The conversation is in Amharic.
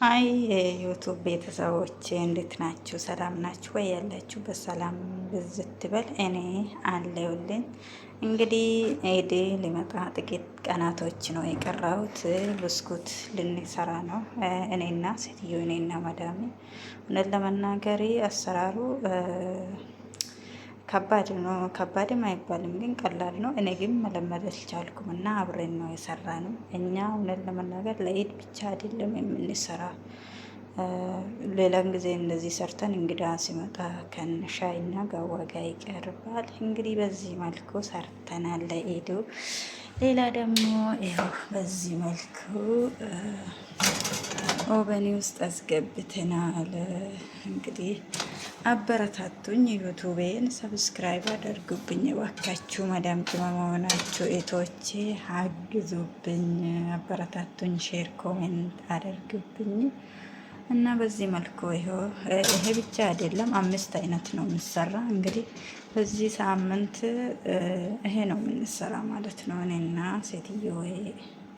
አይ የዩቱብ ቤተሰቦች እንዴት ናችሁ? ሰላም ናችሁ ወይ? ያላችሁ በሰላም ብዝት በል። እኔ አለሁልኝ። እንግዲህ ኢድ ሊመጣ ጥቂት ቀናቶች ነው የቀረውት። ብስኩት ልንሰራ ነው እኔና ሴትዮ፣ እኔና ማዳሜ። እውነት ለመናገር አሰራሩ ከባድ ነው። ከባድም አይባልም ግን ቀላል ነው። እኔ ግን መለመድ አልቻልኩም እና አብሬን ነው የሰራ ነው። እኛ እውነት ለመናገር ለኢድ ብቻ አይደለም የምንሰራ፣ ሌላም ጊዜ እንደዚህ ሰርተን እንግዳ ሲመጣ ከሻይና ጋዋ ጋር ይቀርባል። እንግዲህ በዚህ መልኩ ሰርተናል ለኢዱ። ሌላ ደግሞ ይኸው በዚህ መልኩ ኦቨኒ ውስጥ አስገብተናል። እንግዲህ አበረታቱኝ፣ ዩቱቤን ሰብስክራይብ አደርጉብኝ እባካችሁ። መዳም ቅመም መሆናችሁ እህቶቼ አግዙብኝ፣ አበረታቱኝ፣ ሼር ኮሜንት አደርጉብኝ እና በዚህ መልኩ ይሄ ብቻ አይደለም፣ 5 አይነት ነው የምሰራ። እንግዲህ በዚህ ሳምንት ይሄ ነው የምንሰራ ማለት ነው እኔና ሴትዮ